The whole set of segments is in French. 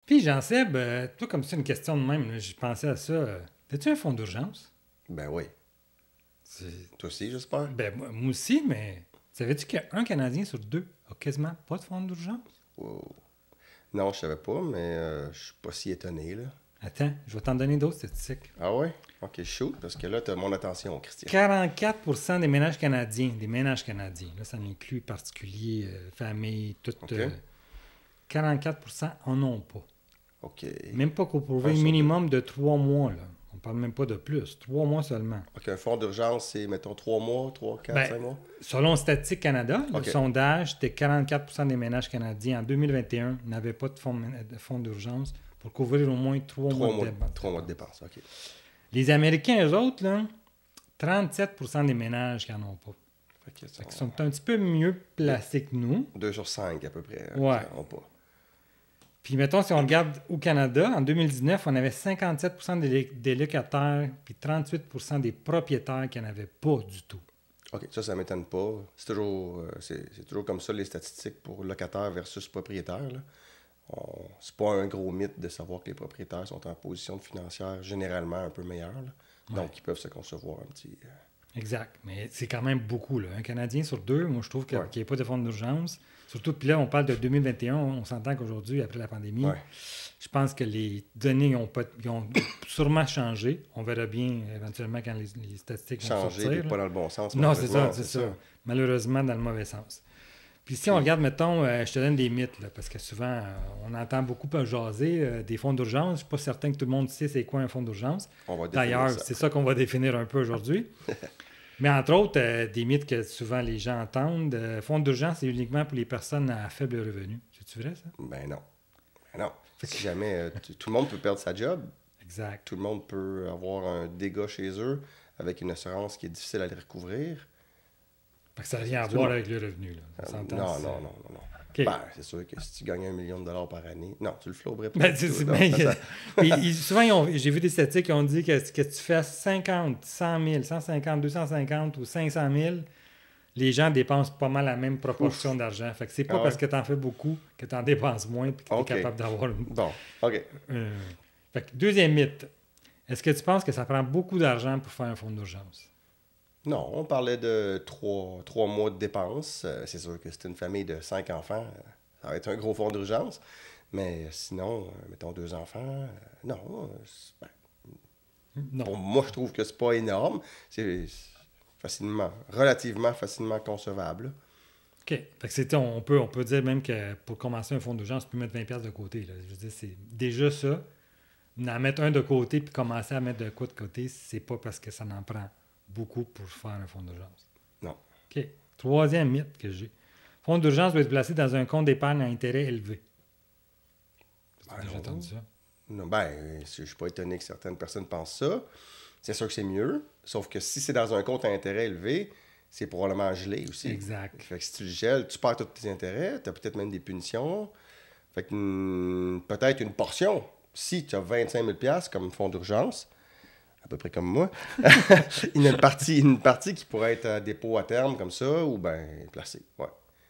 Puis, Jean-Seb, toi, comme c'est une question de même, là, j'ai pensé à ça. As-tu un fonds d'urgence? Ben oui. C'est- Toi aussi, j'espère? Ben, moi aussi, mais savais-tu qu'un Canadien sur deux a quasiment pas de fonds d'urgence? Wow. Non, je savais pas, mais je suis pas si étonné, là. Attends, je vais t'en donner d'autres statistiques. Ah ouais? Ok, shoot, parce que là, t'as mon attention, Christian. 44% des ménages canadiens, là, ça inclut particuliers, familles, tout. OK. 44% en ont pas. OK. Même pas qu'au prouver Un un sur minimum de 3 mois, là. On parle même pas de plus. 3 mois seulement. OK, un fonds d'urgence, c'est, mettons, 3 mois, 3, 4, Ben, 5 mois? Selon Statistique Canada, OK. le sondage, c'était 44% des ménages canadiens en 2021 n'avaient pas de fonds d'urgence pour couvrir au moins 3 mois de dépenses. 3 mois de dépenses, OK. Les Américains, eux autres, là, 37% des ménages qui n'en ont pas. Fait que Fait qu'ils sont un petit peu mieux placés que nous. 2 sur 5 à peu près. Ouais. Qui en ont pas. Puis mettons, si on regarde au Canada, en 2019, on avait 57% des locataires puis 38% des propriétaires qui n'en avaient pas du tout. OK, ça m'étonne pas. C'est toujours, c'est toujours comme ça, les statistiques pour locataires versus propriétaires, là. C'est pas un gros mythe de savoir que les propriétaires sont en position financière généralement un peu meilleure, là. Donc, ils peuvent se concevoir un petit... Exact. Mais c'est quand même beaucoup, là. Un Canadien sur deux, moi, je trouve qu'il Ouais. n'y a pas de fonds d'urgence. Surtout, puis là, on parle de 2021. On s'entend qu'aujourd'hui, après la pandémie, Ouais. je pense que les données ils ont sûrement changé. On verra bien éventuellement quand les statistiques vont Changer, sortir. mais là. pas dans le bon sens. Non, c'est ça, malheureusement, c'est ça. Malheureusement, dans le mauvais sens. Puis si on regarde, mettons, je te donne des mythes, là, parce que souvent, on entend beaucoup jaser des fonds d'urgence. Je ne suis pas certain que tout le monde sait c'est quoi un fonds d'urgence. On va définir D'ailleurs, ça. c'est ça qu'on va définir un peu aujourd'hui. Mais entre autres, des mythes que souvent les gens entendent. Fonds d'urgence, c'est uniquement pour les personnes à faible revenu. C'est-tu vrai, ça? Ben non. Ben non. Si jamais tout le monde peut perdre sa job, Exact. tout le monde peut avoir un dégât chez eux avec une assurance qui est difficile à les recouvrir. Fait que ça n'a rien à Tout le voir monde. avec le revenu. Là. On s'entend, Non, c'est- non. OK. Ben, c'est sûr que si tu gagnes 1 million de dollars par année... Non, tu le floberais pas. Ben, du tout, c'est non, bien- ça- souvent, j'ai vu des statistiques qui ont dit que tu fais 50, 100 000, 150, 250 ou 500 000, les gens dépensent pas mal la même proportion d'argent. Fait que c'est pas Ah ouais? parce que tu en fais beaucoup que tu en dépenses moins et que tu es OK. capable d'avoir une... Bon, OK. Fait que deuxième mythe. Est-ce que tu penses que ça prend beaucoup d'argent pour faire un fonds d'urgence? Non, on parlait de 3 mois de dépenses. C'est sûr que c'est une famille de 5 enfants. Ça va être un gros fonds d'urgence. Mais sinon, mettons 2 enfants, non. Non. Pour moi, je trouve que c'est pas énorme. C'est relativement facilement concevable. OK. Fait que on peut dire même que pour commencer un fonds d'urgence, tu peux mettre 20$ de côté. Là. Je veux dire, c'est déjà ça. En mettre un de côté puis commencer à mettre de quoi de côté, c'est pas parce que ça en prend beaucoup pour faire un fonds d'urgence. Non. OK. Troisième mythe que j'ai. Fonds d'urgence doit être placé dans un compte d'épargne à intérêt élevé. Tu as Ben déjà non. entendu ça? Non, ben, je suis pas étonné que certaines personnes pensent ça. C'est sûr que c'est mieux. Sauf que si c'est dans un compte à intérêt élevé, c'est probablement gelé aussi. Exact. Fait que si tu le gèles, tu perds tous tes intérêts, tu as peut-être même des punitions. Fait que peut-être une portion. Si tu as 25 000 $ comme fonds d'urgence, à peu près comme moi, il y a une partie qui pourrait être à dépôt à terme comme ça, ou bien placée. Ouais.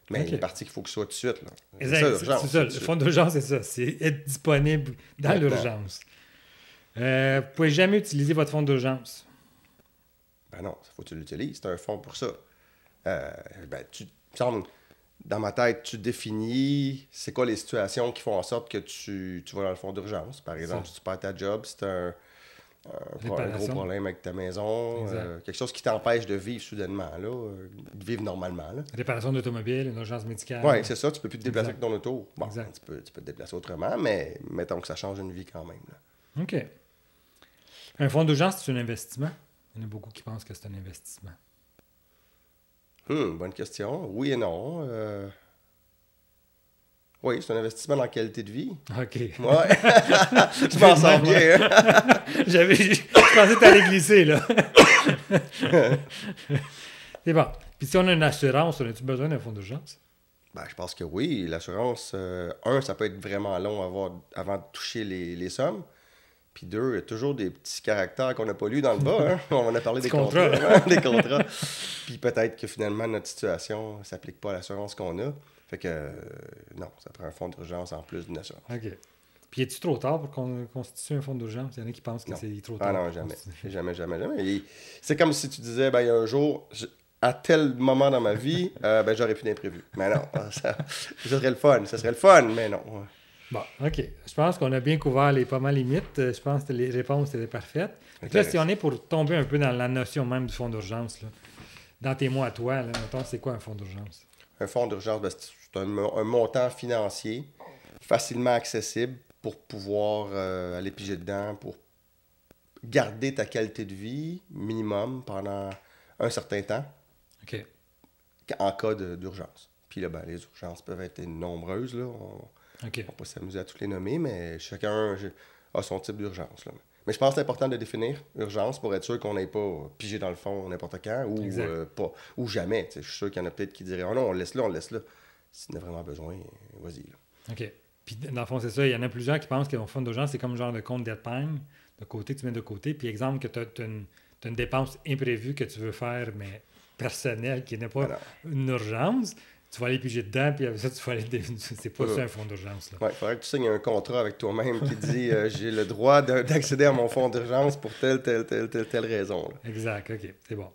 Mais il y a une partie qu'il faut que ce soit tout de suite. Là. Exact. l'urgence, C'est ça. tout Le de suite. fonds d'urgence, c'est ça. C'est être disponible dans Maintenant. l'urgence. Vous ne pouvez jamais utiliser votre fonds d'urgence. Ben non, il faut que tu l'utilises. C'est un fonds pour ça. Ben, il me semble, dans ma tête, tu définis c'est quoi les situations qui font en sorte que tu vas dans le fonds d'urgence. Par exemple, si tu perds ta job, c'est un gros Réparation. problème avec ta maison, Exact. quelque chose qui t'empêche de vivre soudainement, là, de vivre normalement. Là. Réparation d'automobile, une urgence médicale. Oui, c'est ça, tu peux plus te déplacer Exact. avec ton auto. Bon, Exact. tu peux te déplacer autrement, mais mettons que ça change une vie quand même. Là. OK. Un fonds d'urgence, c'est un investissement. Il y en a beaucoup qui pensent que c'est un investissement. Bonne question. Oui et non. Oui, c'est un investissement dans la qualité de vie. OK. Ouais. Je m'en sors bien. Hein? Je pensais que tu allais glisser, là. C'est bon. Puis si on a une assurance, on a-tu besoin d'un fonds d'urgence? Ben, je pense que oui. L'assurance, ça peut être vraiment long avant de toucher les sommes. Puis 2, il y a toujours des petits caractères qu'on n'a pas lus dans le bas. Hein? On en a parlé des contrats. contrats. Des contrats. Puis peut-être que finalement, notre situation ne s'applique pas à l'assurance qu'on a. Fait que non, ça prend un fonds d'urgence en plus d'une assurance. OK. Puis, est-tu trop tard pour constituer un fonds d'urgence? Il y en a qui pensent que Non. c'est trop Ah tard. non, pour jamais. constituer. Jamais. C'est comme si tu disais, ben, il y a un jour, à tel moment dans ma vie, ben, j'aurais pu l'imprévu. Mais non, ça serait le fun. Ça serait le fun, mais non. Ouais. Bon, OK. Je pense qu'on a bien couvert pas mal les mythes. Je pense que les réponses étaient parfaites. Donc là, si on est pour tomber un peu dans la notion même du fonds d'urgence, là, dans tes mots à toi, là, mettons, c'est quoi un fonds d'urgence? Un fonds d'urgence, ben, c'est un montant financier facilement accessible pour pouvoir aller piger dedans, pour garder ta qualité de vie minimum pendant un certain temps OK. en cas d'urgence. Puis là, ben, les urgences peuvent être nombreuses. Là. OK. On va pas s'amuser à toutes les nommer, mais chacun a son type d'urgence. Là. Mais je pense que c'est important de définir urgence pour être sûr qu'on n'ait pas pigé dans le fond n'importe quand ou, pas, ou jamais. Je suis sûr qu'il y en a peut-être qui diraient « Oh non, on le laisse là. S'il en a vraiment besoin, vas-y. » OK. Puis, dans le fond, c'est ça. Il y en a plusieurs qui pensent qu'un fonds d'urgence, c'est comme un genre de compte d'épargne de côté que tu mets de côté. Puis, exemple, que tu as une dépense imprévue que tu veux faire, mais personnelle, qui n'est pas Alors, une urgence. Tu vas aller piger dedans, puis après ça, tu vas aller... C'est pas ça, un fonds d'urgence. il faudrait que tu signes un contrat avec toi-même qui dit j'ai le droit d'accéder à mon fonds d'urgence pour telle raison. Là. Exact. OK. C'est bon.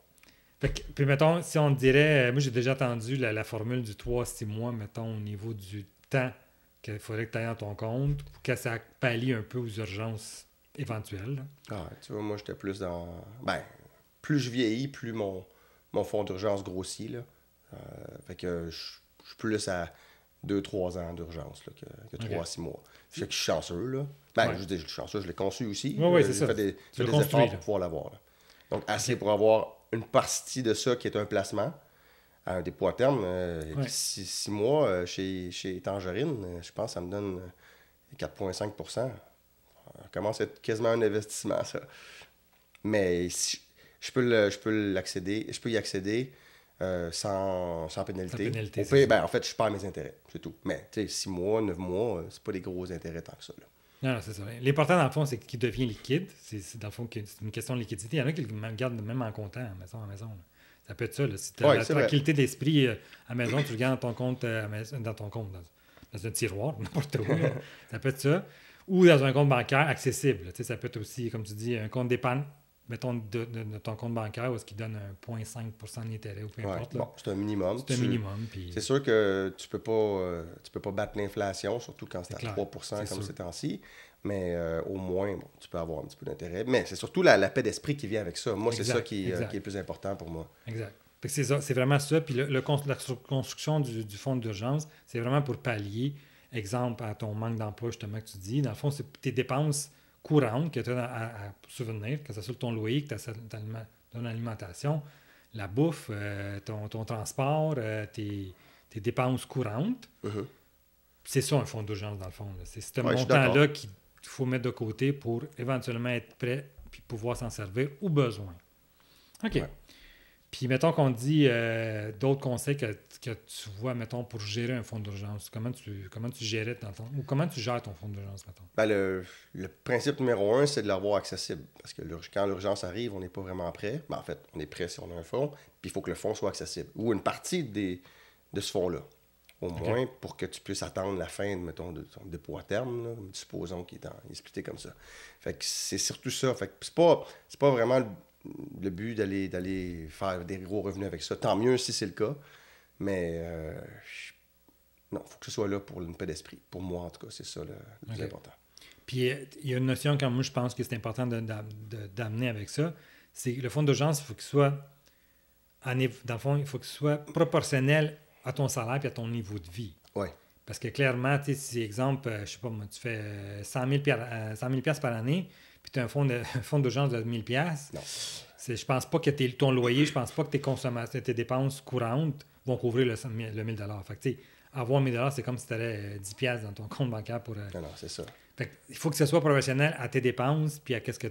Fait que, puis, mettons, si on dirait... moi, j'ai déjà entendu la formule du 3-6 mois, mettons, au niveau du temps qu'il faudrait que tu ailles dans ton compte pour que ça pallie un peu aux urgences éventuelles. Là. Ah, tu vois, moi, j'étais plus dans... Ben, plus je vieillis, plus mon fonds d'urgence grossit, là. Fait que je suis plus à 2-3 ans d'urgence là, que 3-6 mois. Je sais que je suis chanceux, là. Ben, je dis je suis chanceux, je l'ai conçu aussi. Oui, c'est j'ai ça. fait des efforts pour pouvoir l'avoir. Là. Donc, assez pour avoir une partie de ça qui est un placement à un dépôt à terme. 6 mois chez Tangerine, je pense que ça me donne 4,5 %. Ça commence à être quasiment un investissement, ça. Mais si, je peux y accéder sans pénalité. En fait, je perds mes intérêts, c'est tout. Mais, tu sais, 6 mois, 9 mois, c'est pas des gros intérêts tant que ça. Là. Non, c'est ça. L'important, dans le fond, c'est qu'il devient liquide. C'est dans le fond, c'est une question de liquidité. Il y en a qui le gardent même en comptant à maison. Là. Ça peut être ça. Là. Si tu as la tranquillité d'esprit à la maison, tu le gardes dans ton compte, dans un tiroir, n'importe où. Là. Ça peut être ça. Ou dans un compte bancaire accessible. Ça peut être aussi, comme tu dis, un compte d'épargne, mettons, de ton compte bancaire où est-ce qu'il donne 1,5 % d'intérêt ou peu importe. Bon, c'est un minimum. C'est un minimum. Puis... C'est sûr que tu peux pas battre l'inflation, surtout quand c'est à 3 % comme ces temps-ci. Mais au moins, tu peux avoir un petit peu d'intérêt. Mais c'est surtout la paix d'esprit qui vient avec ça. Moi, c'est ça qui est le plus important pour moi. Exact. C'est ça, c'est vraiment ça. Puis la construction du fonds d'urgence, c'est vraiment pour pallier, exemple, à ton manque d'emploi, justement, que tu dis. Dans le fond, c'est tes dépenses courantes que tu as à souvenir, que ce soit ton loyer, que tu as ton alimentation, la bouffe, ton transport, tes dépenses courantes. Mm-hmm. C'est ça, un fonds d'urgence, dans le fond. Là. C'est ce montant-là qu'il faut mettre de côté pour éventuellement être prêt puis pouvoir s'en servir au besoin. OK. Ouais. Puis, mettons qu'on dit d'autres conseils que tu vois, mettons, pour gérer un fonds d'urgence. Comment tu gérais ou comment tu gères ton fonds d'urgence, mettons? Ben, le principe numéro 1, c'est de l'avoir accessible. Parce que quand l'urgence arrive, on n'est pas vraiment prêt. Ben, en fait, on est prêt si on a un fonds. Puis, il faut que le fonds soit accessible. Ou une partie de ce fonds-là. Au moins, pour que tu puisses attendre la fin, mettons, de ton dépôt à terme, là, supposons qu'il est splitté comme ça. Fait que c'est surtout ça. Fait que c'est pas vraiment le but d'aller faire des gros revenus avec ça. Tant mieux si c'est le cas. Mais non, il faut que ce soit là pour une paix d'esprit. Pour moi, en tout cas, c'est ça le plus important. Puis il y a une notion, comme moi, je pense que c'est important d'amener avec ça. C'est que le fonds d'urgence, il faut qu'il soit, dans le fond, il faut qu'il soit proportionnel à ton salaire et à ton niveau de vie. Oui. Parce que clairement, si exemple, je sais pas moi, tu fais 100 000 par année, puis tu as un fonds d'urgence de 1 000 non. Je pense pas que ton loyer, je pense pas que tes dépenses courantes vont couvrir le 1 000 $. Fait que, avoir 1 000 $, c'est comme si tu avais 10 $ dans ton compte bancaire pour... Non, c'est ça. Fait que, il faut que ce soit professionnel à tes dépenses puis à ce que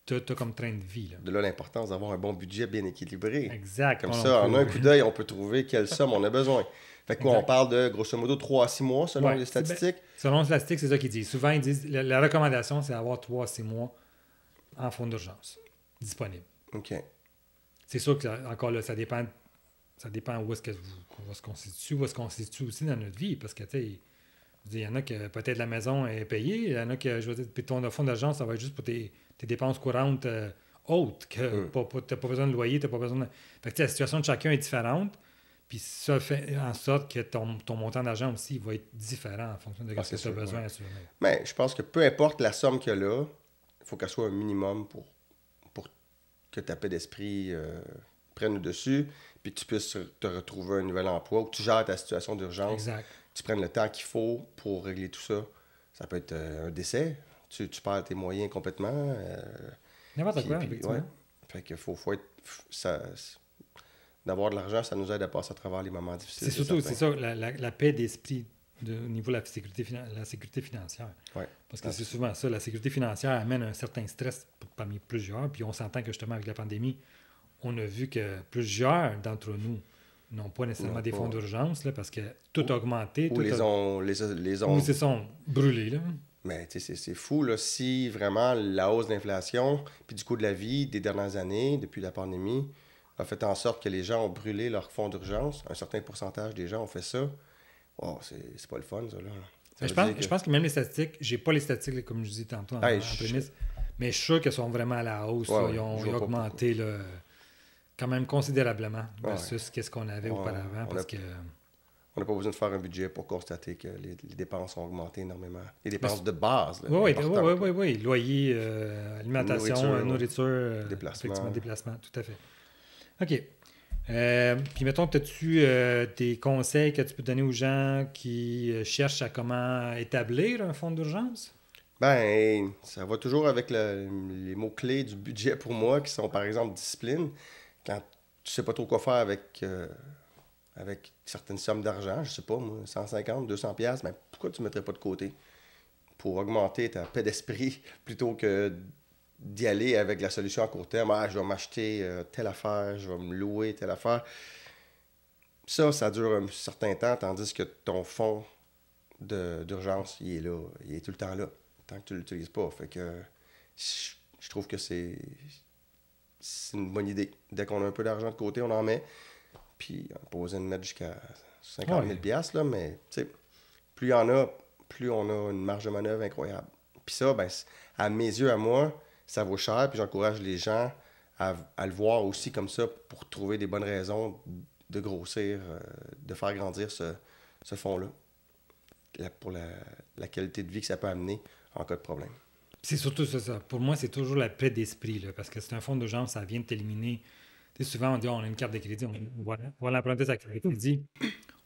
tu as comme train de vie. Là. De là, l'importance d'avoir un bon budget bien équilibré. Exact. Comme ça, en un coup d'œil, on peut trouver quelle somme on a besoin. Fait que quoi, on parle de, grosso modo, 3 à 6 mois, selon les statistiques? Selon les statistiques, c'est ça qu'ils disent. Souvent, ils disent, la recommandation, c'est d'avoir 3 à 6 mois en fonds d'urgence disponible. OK. C'est sûr que, encore là, ça dépend où est-ce qu'on se constitue, où est-ce qu'on se situe aussi dans notre vie, parce que, tu sais, Il y en a que peut-être la maison est payée, il y en a que, je veux dire, puis ton fonds d'urgence, ça va être juste pour tes dépenses courantes autres, que tu n'as pas besoin de loyer, tu n'as pas besoin de... Fait que, la situation de chacun est différente, puis ça fait en sorte que ton montant d'argent aussi va être différent en fonction de ce que tu as besoin à assurer. Mais je pense que peu importe la somme qu'il y a là, il faut qu'elle soit un minimum pour que ta paix d'esprit prenne le dessus, puis que tu puisses te retrouver un nouvel emploi ou que tu gères ta situation d'urgence. Exact. Tu prennes le temps qu'il faut pour régler tout ça. Ça peut être un décès. Tu perds tes moyens complètement. N'importe quoi, effectivement. Ouais. Fait qu'il faut être... d'avoir de l'argent, ça nous aide à passer à travers les moments difficiles. C'est surtout, c'est ça, la paix d'esprit au niveau de la sécurité financière. Ouais. Parce que c'est souvent ça, la sécurité financière amène un certain stress parmi plusieurs, puis on s'entend que justement avec la pandémie, on a vu que plusieurs d'entre nous n'ont pas nécessairement des fonds d'urgence, là, parce que tout a augmenté. Ou les ont Ou se sont brûlés, là. Mais c'est fou, là, si vraiment la hausse de l'inflation, puis du coût de la vie des dernières années, depuis la pandémie, a fait en sorte que les gens ont brûlé leur fonds d'urgence. Un certain pourcentage des gens ont fait ça. Oh, c'est pas le fun, ça, là. Je pense que même les statistiques, j'ai pas les statistiques, là, comme je disais tantôt en prémisse, mais je suis sûr qu'elles sont vraiment à la hausse. Ouais, ils ont augmenté là, quand même considérablement versus qu'est-ce qu'on avait auparavant. Parce que... On n'a pas besoin de faire un budget pour constater que les dépenses ont augmenté énormément. Les dépenses de base. Là, oui. Loyer, alimentation, nourriture, déplacement, tout à fait. OK. Puis, mettons, as-tu des conseils que tu peux donner aux gens qui cherchent à comment établir un fonds d'urgence? Ben, ça va toujours avec les mots-clés du budget pour moi, qui sont, par exemple, discipline. Quand tu sais pas trop quoi faire avec certaines sommes d'argent, je sais pas, moi, 150, 200 pièces, ben pourquoi tu ne mettrais pas de côté pour augmenter ta paix d'esprit plutôt que d'y aller avec la solution à court terme. Je vais m'acheter telle affaire, je vais me louer telle affaire. Ça dure un certain temps, tandis que ton fonds d'urgence, il est là, il est tout le temps là, tant que tu ne l'utilises pas. Fait que je trouve que c'est une bonne idée. Dès qu'on a un peu d'argent de côté, on en met. Puis, on n'a pas besoin de mettre jusqu'à 50 000 $, là, mais plus il y en a, plus on a une marge de manœuvre incroyable. Puis ça, ben, à mes yeux, à moi, ça vaut cher. Puis j'encourage les gens à le voir aussi comme ça pour trouver des bonnes raisons de grossir, de faire grandir ce fonds-là pour la qualité de vie que ça peut amener en cas de problème. C'est surtout ça. Pour moi, c'est toujours la paix d'esprit, là, parce que c'est un fonds d'urgence, ça vient de t'éliminer. Souvent, on dit on a une carte de crédit, on va l'emprunter sa carte de crédit,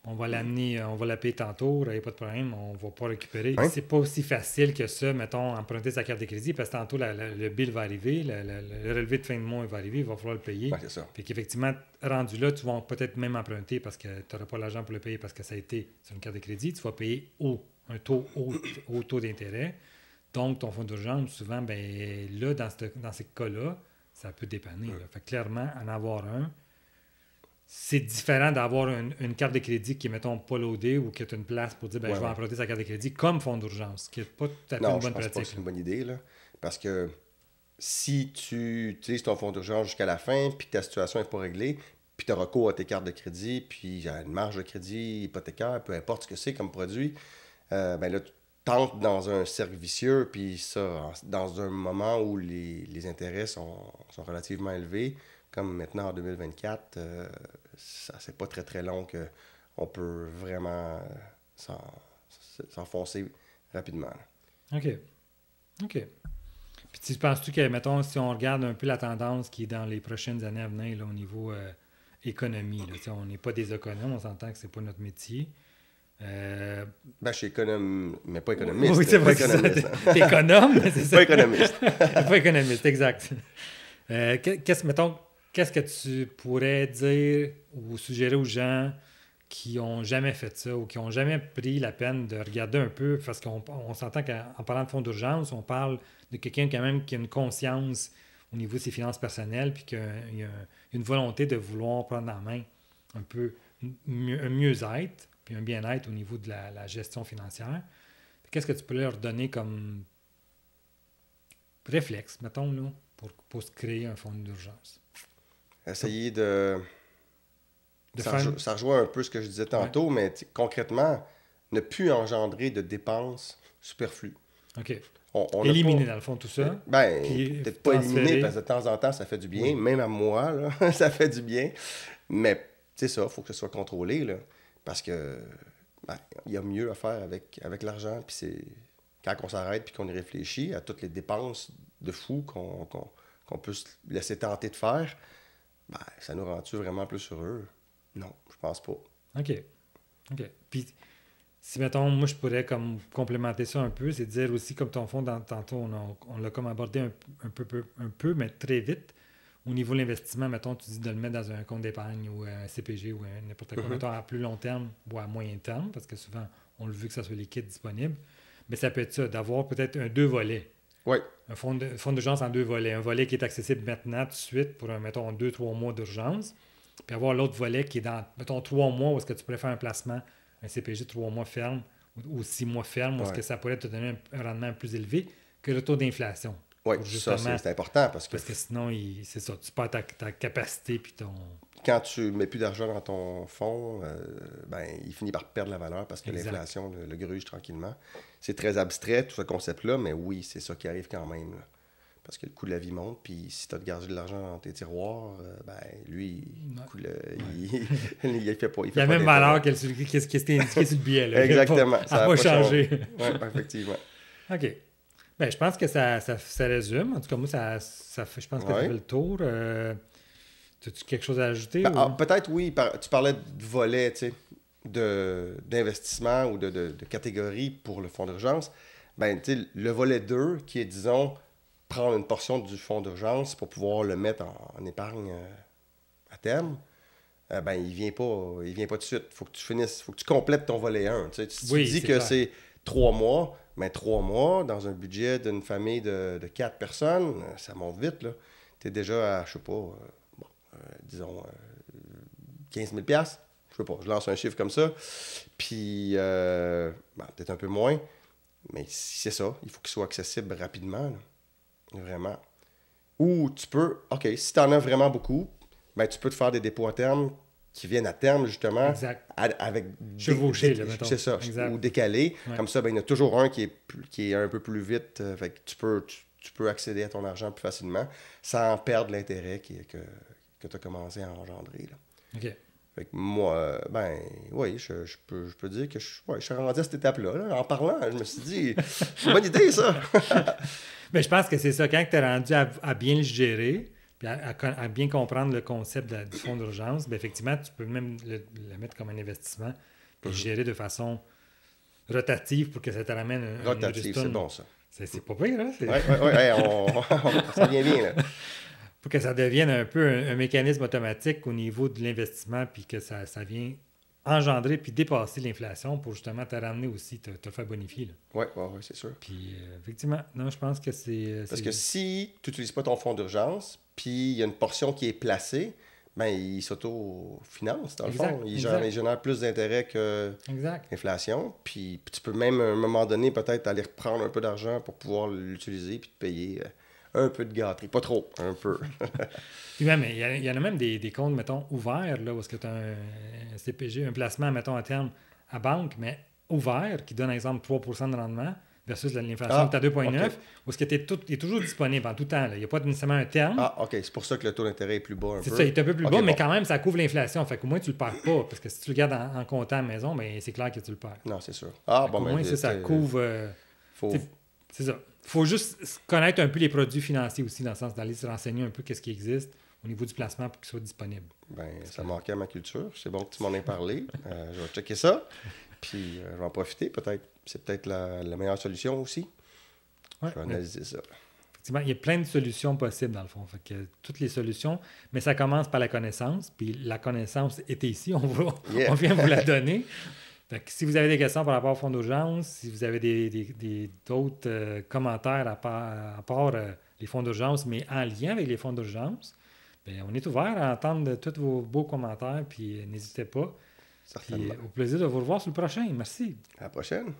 on va l'amener, on va la payer tantôt, il n'y a pas de problème, on ne va pas récupérer. Hein? C'est pas aussi facile que ça, mettons, emprunter sa carte de crédit, parce que tantôt, le bill va arriver, le relevé de fin de mois va arriver, il va falloir le payer. Ouais, c'est ça. Fait qu'effectivement, rendu là, tu vas peut-être même emprunter parce que tu n'auras pas l'argent pour le payer parce que ça a été sur une carte de crédit, tu vas payer un taux d'intérêt. Donc, ton fonds d'urgence, souvent, ben là, dans ces cas-là, ça peut dépanner. Fait que clairement, en avoir un, c'est différent d'avoir une carte de crédit qui est, mettons, pas loadée ou qui a une place pour dire, je vais emprunter sa carte de crédit comme fonds d'urgence, qui n'est pas tout à fait une bonne pratique. Pas que c'est une bonne idée, là, parce que si tu utilises ton fonds d'urgence jusqu'à la fin, puis que ta situation n'est pas réglée, puis tu as recours à tes cartes de crédit, puis une marge de crédit hypothécaire, peu importe ce que c'est comme produit, ben là, tu t'entres dans un cercle vicieux, puis ça, dans un moment où les intérêts sont relativement élevés, comme maintenant en 2024, ça c'est pas très très long qu'on peut vraiment s'enfoncer rapidement. OK. Puis tu penses-tu que, mettons, si on regarde un peu la tendance qui est dans les prochaines années à venir là, au niveau économie, là, on n'est pas des économes, on s'entend que c'est pas notre métier. Je suis économe, mais pas économiste. Oui, c'est vrai, pas économiste. T'es économe, mais c'est ça. Pas économiste. Pas économiste, exact. Qu'est-ce que tu pourrais dire ou suggérer aux gens qui n'ont jamais fait ça ou qui n'ont jamais pris la peine de regarder un peu, parce qu'on s'entend qu'en parlant de fonds d'urgence, on parle de quelqu'un quand même qui a une conscience au niveau de ses finances personnelles puis qui a une volonté de vouloir prendre en main un peu un mieux-être puis un bien-être au niveau de la gestion financière. Qu'est-ce que tu peux leur donner comme réflexe, mettons, là, pour se créer un fonds d'urgence? Essayer ça rejoint un peu ce que je disais tantôt, mais concrètement, ne plus engendrer de dépenses superflues. OK. On n'a Éliminer, pas- dans le fond, tout ça. Ben, Puis peut-être pas transférer. éliminer, parce que de temps en temps, ça fait du bien. Oui. Même à moi, là, ça fait du bien. Mais, c'est ça, il faut que ce soit contrôlé, là. Parce que, ben, il y a mieux à faire avec l'argent. Puis c'est quand on s'arrête puis qu'on y réfléchit à toutes les dépenses de fou qu'on peut se laisser tenter de faire, ben, ça nous rend-tu vraiment plus heureux? Non, je pense pas. OK. OK. Puis, si, mettons, moi, je pourrais comme complémenter ça un peu, c'est de dire aussi, comme ton fond, tantôt, on l'a comme abordé un peu, mais très vite. Au niveau de l'investissement, mettons, tu dis de le mettre dans un compte d'épargne ou un CPG ou n'importe quoi, mettons, à plus long terme ou à moyen terme, parce que souvent, on le veut que ça soit liquide disponible. Mais ça peut être ça, d'avoir peut-être un 2 volets. Oui, Un fonds d'urgence en 2 volets. Un volet qui est accessible maintenant, tout de suite, pour, mettons, 2-3 mois d'urgence. Puis avoir l'autre volet qui est dans, mettons, 3 mois, où est-ce que tu pourrais faire un placement, un CPG de 3 mois ferme ou 6 mois ferme, où est-ce que ça pourrait te donner un rendement plus élevé que le taux d'inflation. oui, Pour ça, justement- c'est important parce que Parce que sinon, c'est ça, tu perds ta capacité puis ton... quand tu mets plus d'argent dans ton fonds, ben, il finit par perdre la valeur parce que Exact. l'inflation le gruge tranquillement. C'est très abstrait, tout ce concept-là, mais oui, c'est ça qui arrive quand même, là. Parce que le coût de la vie monte, puis si tu as gardé de l'argent dans tes tiroirs, ben, lui, Ouais. il fait pas. Il y a la même valeur qu'est-ce qui était indiqué sur le billet. Là. Exactement. Ça n'a pas changé. Oui, effectivement. OK. Ben, je pense que ça résume. En tout cas, moi, je pense que ça Ouais. fait le tour. As-tu quelque chose à ajouter? Ben, ou- peut-être, oui, tu parlais de volets, tu sais, d'investissement ou de catégorie pour le fonds d'urgence. Ben, tu sais, le volet 2, qui est, disons, prendre une portion du fonds d'urgence pour pouvoir le mettre en épargne à terme, ben, il vient pas tout de suite. Faut que tu complètes ton volet 1. Tu sais. Si Oui, tu dis c'est que clair. c'est 3 mois, mais 3 mois, dans un budget d'une famille de 4 personnes, ça monte vite, là. Tu es déjà à, je sais pas, disons, 15 000 $. Je sais pas, je lance un chiffre comme ça. Puis, ben, peut-être un peu moins. Mais c'est ça, il faut qu'il soit accessible rapidement, là. Vraiment. Ou tu peux, OK, si tu en as vraiment beaucoup, ben, tu peux te faire des dépôts à terme qui viennent à terme, justement, Exact. avec Chevauché, là, mettons. c'est ça, Exact. ou décalé. Ouais. Comme ça, ben, il y en a toujours un qui est un peu plus vite. Fait que tu peux accéder à ton argent plus facilement sans perdre l'intérêt que tu as commencé à engendrer, là. OK. Fait que moi, ben, oui, je peux dire que je suis rendu à cette étape-là, là. En parlant, je me suis dit, c'est une bonne idée, ça. Mais je pense que c'est ça. Quand tu es rendu à bien le gérer, puis à bien comprendre le concept du fonds d'urgence, bien, effectivement, tu peux même le mettre comme un investissement, puis le gérer de façon rotative pour que ça te ramène un Rotatif, ristourne. c'est bon, ça. C'est pas pire, hein? Oui, ça vient bien, là. Pour que ça devienne un peu un mécanisme automatique au niveau de l'investissement, puis que ça vient engendrer puis dépasser l'inflation pour justement te ramener aussi, te le faire bonifier. Là. Oui, c'est sûr. Puis effectivement, non, je pense que c'est... Parce que si tu n'utilises pas ton fonds d'urgence, puis il y a une portion qui est placée, ben il s'auto-finance, dans le Exact, fond. Il exact. génère plus d'intérêt que Exact. l'inflation. Puis tu peux même, à un moment donné, peut-être aller reprendre un peu d'argent pour pouvoir l'utiliser puis te payer un peu de gâterie. Pas trop, un peu. Puis même, il y en a même des comptes, mettons, ouverts, là, où est-ce que tu as un CPG, un placement, mettons, à terme à banque, mais ouvert, qui donne, exemple, 3% de rendement, versus l'inflation qui est à 2,9, OK. où est-ce que il est toujours disponible en tout temps. là. Il n'y a pas nécessairement un terme. Ah, OK. C'est pour ça que le taux d'intérêt est plus bas un C'est peu. ça, il est un peu plus OK, bas, mais bon. quand même, ça couvre l'inflation. Fait qu'au moins, tu le perds pas. Parce que si tu le gardes en comptant à la maison, ben, c'est clair que tu le perds. Non, c'est sûr. Ah, Fait bon, qu'au ben, moins, ça couvre... faut... C'est ça. Il faut juste connaître un peu les produits financiers aussi, dans le sens d'aller se renseigner un peu qu'est-ce qui existe au niveau du placement pour qu'il soit disponible. Ben, ça manquait à ma culture. C'est bon que tu m'en aies parlé. Je vais checker ça. Puis, je vais en profiter. C'est peut-être la meilleure solution aussi. Ouais, Je vais analyser ça. effectivement, il y a plein de solutions possibles, dans le fond. Fait que toutes les solutions, mais ça commence par la connaissance. Puis la connaissance est ici. Yeah. On vient vous la donner. Fait que si vous avez des questions par rapport au fonds d'urgence, si vous avez d'autres commentaires à part les fonds d'urgence, mais en lien avec les fonds d'urgence, bien, on est ouvert à entendre tous vos beaux commentaires, puis n'hésitez pas. Puis, Certainement. au plaisir de vous revoir sur le prochain. Merci. À la prochaine.